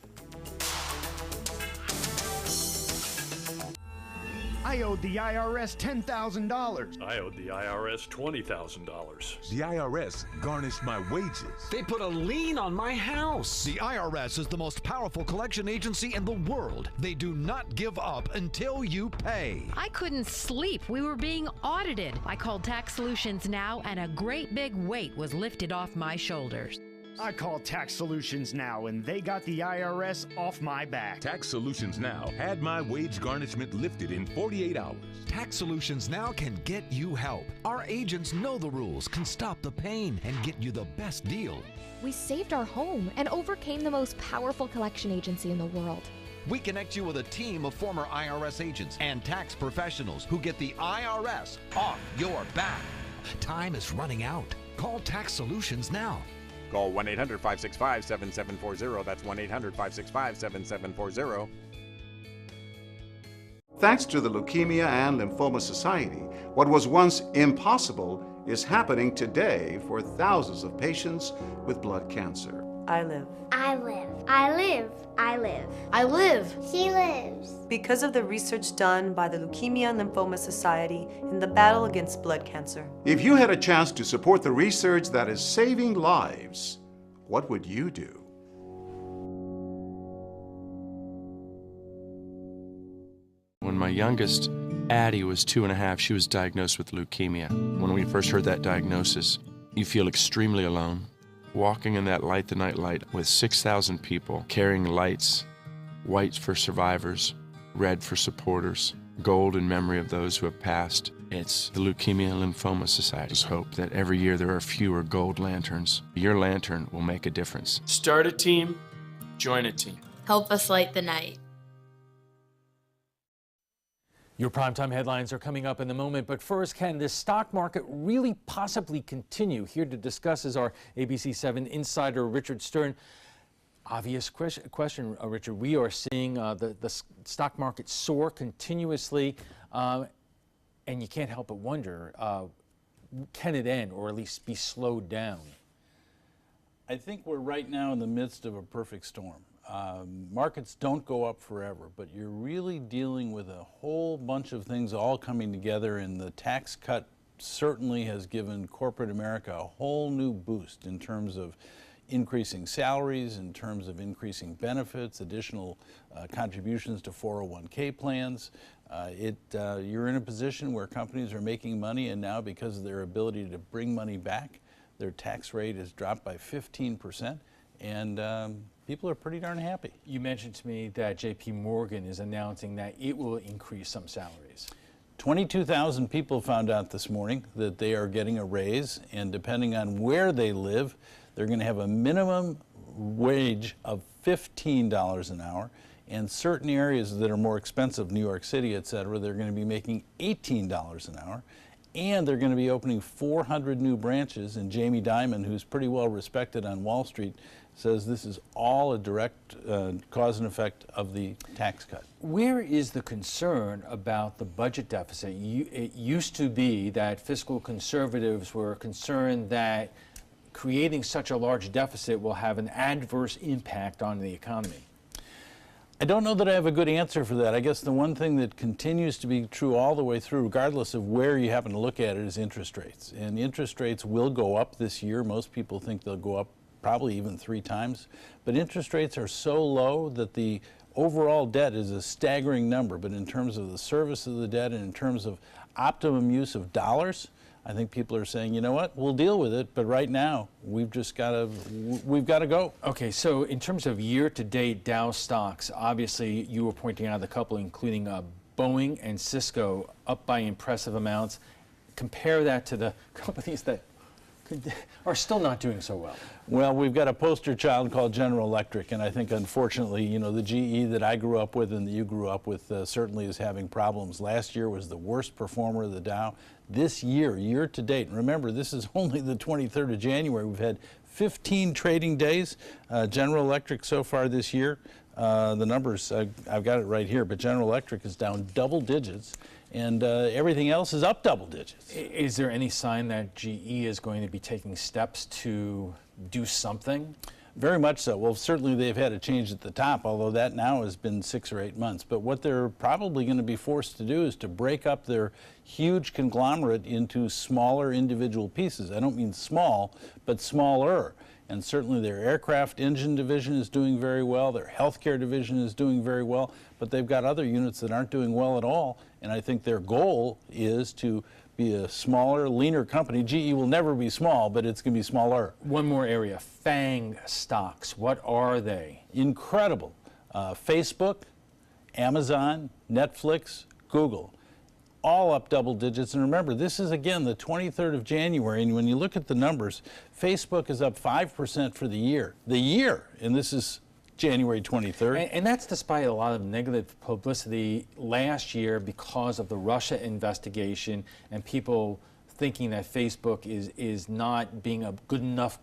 S11: I owed the IRS $10,000.
S9: I owed the IRS $20,000.
S19: The IRS garnished my wages.
S20: They put a lien on my house.
S21: The IRS is the most powerful collection agency in the world. They do not give up until you pay.
S23: I couldn't sleep. We were being audited. I called Tax Solutions Now, and a great big weight was lifted off my shoulders.
S11: I called Tax Solutions Now, and they got the IRS off my back.
S19: Tax Solutions Now had my wage garnishment lifted in 48 hours.
S21: Tax Solutions Now can get you help. Our agents know the rules, can stop the pain, and get you the best deal.
S24: We saved our home and overcame the most powerful collection agency in the world.
S21: We connect you with a team of former IRS agents and tax professionals who get the IRS off your back. Time is running out. Call Tax Solutions Now.
S25: Call 1-800-565-7740. That's 1-800-565-7740.
S26: Thanks to the Leukemia and Lymphoma Society, what was once impossible is happening today for thousands of patients with blood cancer.
S27: I live.
S28: I live. I live. I live.
S27: I live.
S28: She lives.
S27: Because of the research done by the Leukemia and Lymphoma Society in the battle against blood cancer.
S26: If you had a chance to support the research that is saving lives, what would you do?
S31: When my youngest, Addie, was 2.5, she was diagnosed with leukemia. When we first heard that diagnosis, you feel extremely alone. Walking in that Light the Night light with 6,000 people carrying lights, white for survivors, red for supporters, gold in memory of those who have passed. It's the Leukemia and Lymphoma Society's hope that every year there are fewer gold lanterns. Your lantern will make a difference.
S29: Start a team, join a team.
S24: Help us light the night.
S3: Your primetime headlines are coming up in a moment, but first, can the stock market really possibly continue? Here to discuss is our ABC7 insider, Richard Stern. Obvious question, Richard. We are seeing the stock market soar continuously, and you can't help but wonder, can it end or at least be slowed down?
S32: I think we're right now in the midst of a perfect storm. Markets don't go up forever, but you're really dealing with a whole bunch of things all coming together, and the tax cut certainly has given corporate America a whole new boost in terms of increasing salaries, in terms of increasing benefits, additional contributions to 401k plans. You're in a position where companies are making money, and now because of their ability to bring money back, their tax rate has dropped by 15%, and people are pretty darn happy.
S3: You mentioned to me that J.P. Morgan is announcing that it will increase some salaries.
S32: 22,000 people found out this morning that they are getting a raise, and depending on where they live, they're going to have a minimum wage of $15 an hour. And certain areas that are more expensive, New York City, et cetera, they're going to be making $18 an hour. And they're going to be opening 400 new branches. And Jamie Dimon, who's pretty well respected on Wall Street, says this is all a direct cause and effect of the tax cut.
S1: Where is the concern about the budget deficit? It used to be that fiscal conservatives were concerned that creating such a large deficit will have an adverse impact on the economy.
S32: I don't know that I have a good answer for that. I guess the one thing that continues to be true all the way through, regardless of where you happen to look at it, is interest rates. And interest rates will go up this year. Most people think they'll go up probably even 3 times. But interest rates are so low that the overall debt is a staggering number. But in terms of the service of the debt and in terms of optimum use of dollars, I think people are saying, you know what, we'll deal with it, but right now we've got to go.
S1: Okay, so in terms of year-to-date Dow stocks, obviously you were pointing out a couple, including Boeing and Cisco, up by impressive amounts. Compare that to the companies that are still not doing so well.
S32: Well, we've got a poster child called General Electric, and I think unfortunately, you know, the GE that I grew up with and that you grew up with certainly is having problems. Last year was the worst performer of the Dow. This year, year to date, and remember, this is only the 23rd of January. We've had 15 trading days. General Electric so far this year, the numbers, I've got it right here, but General Electric is down double digits. And everything else is up double digits.
S1: Is there any sign that GE is going to be taking steps to do something?
S32: Very much so. Well, certainly they've had a change at the top, although that now has been 6 or 8 months. But what they're probably going to be forced to do is to break up their huge conglomerate into smaller individual pieces. I don't mean small, but smaller. And certainly their aircraft engine division is doing very well, their healthcare division is doing very well, but they've got other units that aren't doing well at all. And I think their goal is to be a smaller, leaner company. GE will never be small, but it's going to be smaller.
S1: One more area, FANG stocks. What are they?
S32: Incredible. Facebook, Amazon, Netflix, Google. All up double digits. And remember, this is again the 23rd of January, and when you look at the numbers, Facebook is up 5% for the year. And this is January 23rd.
S1: And that's despite a lot of negative publicity last year because of the Russia investigation and people thinking that Facebook is not being a good enough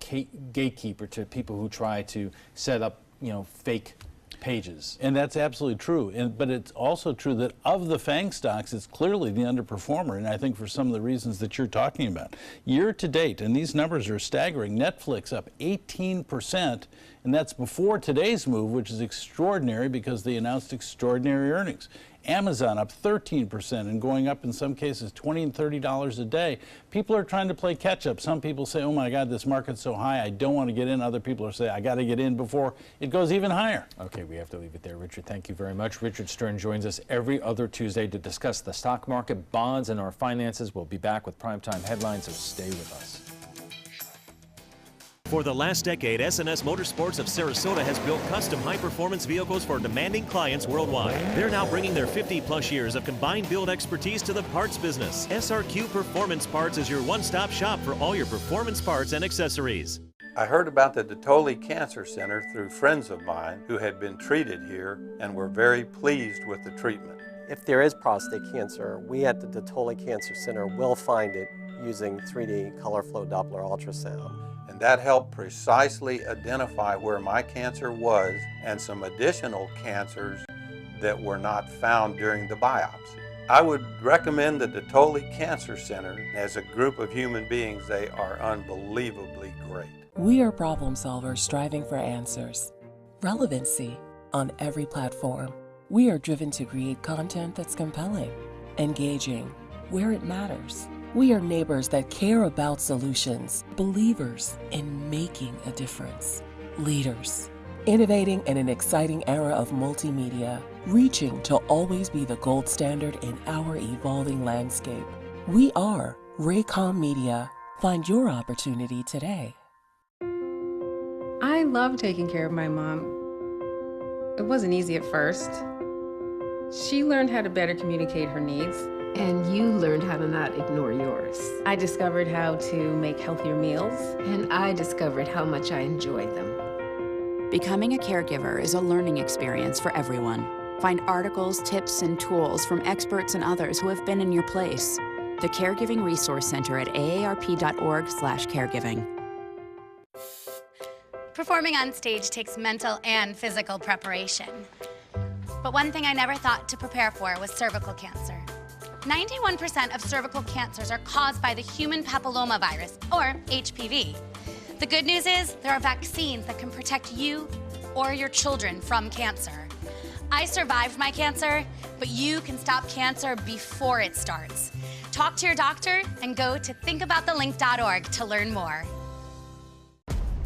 S1: gatekeeper to people who try to set up, you know, fake pages.
S32: And that's absolutely true. But it's also true that of the FANG stocks, it's clearly the underperformer, and I think for some of the reasons that you're talking about. Year to date, and these numbers are staggering, Netflix up 18%, and that's before today's move, which is extraordinary because they announced extraordinary earnings. Amazon up 13% and going up in some cases $20 and $30 a day. People are trying to play catch up. Some people say, oh my God, this market's so high, I don't want to get in. Other people are saying, I got to get in before it goes even higher.
S1: Okay, we have to leave it there. Richard, thank you very much. Richard Stern joins us every other Tuesday to discuss the stock market, bonds, and our finances. We'll be back with primetime headlines, so stay with us.
S2: For the last decade, S&S Motorsports of Sarasota has built custom high-performance vehicles for demanding clients worldwide. They're now bringing their 50-plus years of combined build expertise to the parts business. SRQ Performance Parts is your one-stop shop for all your performance parts and accessories.
S5: I heard about the Dottoli Cancer Center through friends of mine who had been treated here and were very pleased with the treatment.
S6: If there is prostate cancer, we at the Dottoli Cancer Center will find it using 3D color flow Doppler ultrasound.
S5: And that helped precisely identify where my cancer was and some additional cancers that were not found during the biopsy. I would recommend the Dottoli Cancer Center. As a group of human beings, they are unbelievably great.
S7: We are problem solvers striving for answers. Relevancy on every platform. We are driven to create content that's compelling, engaging, where it matters. We are neighbors that care about solutions, believers in making a difference, leaders, innovating in an exciting era of multimedia, reaching to always be the gold standard in our evolving landscape. We are Raycom Media. Find your opportunity today.
S8: I love taking care of my mom. It wasn't easy at first. She learned how to better communicate her needs.
S10: And you learned how to not ignore yours.
S8: I discovered how to make healthier meals.
S10: And I discovered how much I enjoyed them.
S4: Becoming a caregiver is a learning experience for everyone. Find articles, tips, and tools from experts and others who have been in your place. The Caregiving Resource Center at aarp.org/caregiving.
S9: Performing on stage takes mental and physical preparation. But one thing I never thought to prepare for was cervical cancer. 91% of cervical cancers are caused by the human papillomavirus, or HPV. The good news is there are vaccines that can protect you or your children from cancer. I survived my cancer, but you can stop cancer before it starts. Talk to your doctor and go to thinkaboutthelink.org to learn more.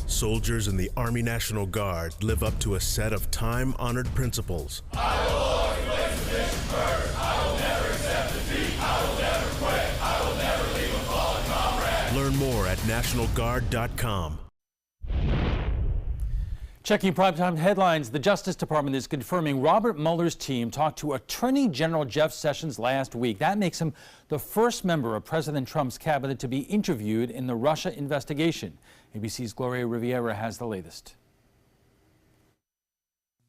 S12: Soldiers in the Army National Guard live up to a set of time-honored principles.
S13: I will always place the mission first. I will never accept defeat. I will never quit. I will never leave a fallen comrade.
S12: Learn more at nationalguard.com.
S3: Checking primetime headlines, the Justice Department is confirming Robert Mueller's team talked to Attorney General Jeff Sessions last week. That makes him the first member of President Trump's cabinet to be interviewed in the Russia investigation. ABC's Gloria Riviera has the latest.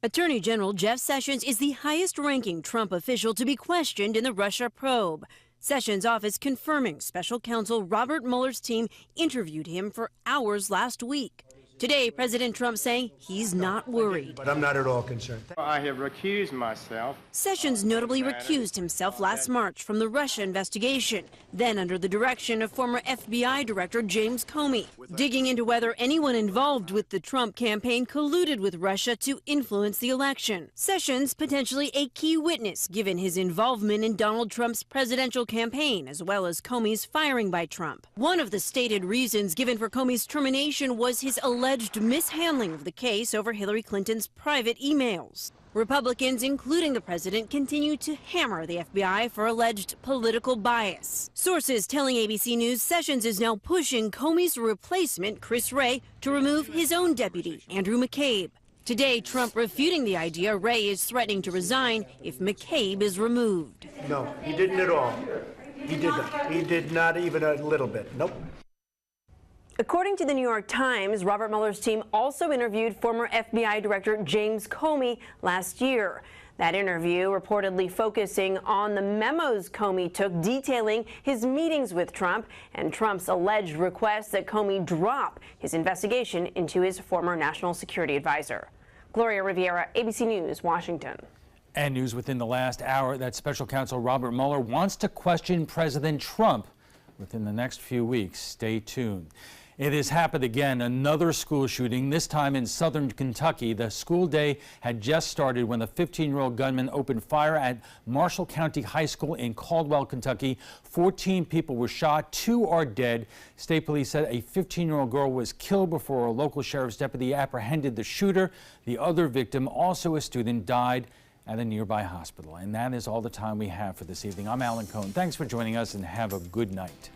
S14: Attorney General Jeff Sessions is the highest-ranking Trump official to be questioned in the Russia probe. Sessions' office confirming special counsel Robert Mueller's team interviewed him for hours last week. Today, President Trump saying he's not worried.
S15: But I'm not at all concerned.
S16: I have recused myself.
S14: Sessions notably recused himself last March from the Russia investigation, then under the direction of former FBI Director James Comey, digging into whether anyone involved with the Trump campaign colluded with Russia to influence the election. Sessions potentially a key witness given his involvement in Donald Trump's presidential campaign, as well as Comey's firing by Trump. One of the stated reasons given for Comey's termination was his alleged mishandling of the case over Hillary Clinton's private emails. Republicans, including the president, continue to hammer the FBI for alleged political bias. Sources telling ABC News Sessions is now pushing Comey's replacement, Chris Wray, to remove his own deputy, Andrew McCabe. Today, Trump refuting the idea Wray is threatening to resign if McCabe is removed.
S15: No, he didn't at all. He didn't. He did not even a little bit. Nope.
S14: According to the New York Times, Robert Mueller's team also interviewed former FBI Director James Comey last year. That interview reportedly focusing on the memos Comey took detailing his meetings with Trump and Trump's alleged request that Comey drop his investigation into his former national security advisor. Gloria Riviera, ABC News, Washington.
S3: And news within the last hour that special counsel Robert Mueller wants to question President Trump within the next few weeks. Stay tuned. It has happened again, another school shooting, this time in southern Kentucky. The school day had just started when the 15-year-old gunman opened fire at Marshall County High School in Caldwell, Kentucky. 14 people were shot, 2 are dead. State police said a 15-year-old girl was killed before a local sheriff's deputy apprehended the shooter. The other victim, also a student, died at a nearby hospital. And that is all the time we have for this evening. I'm Alan Cohn. Thanks for joining us and have a good night.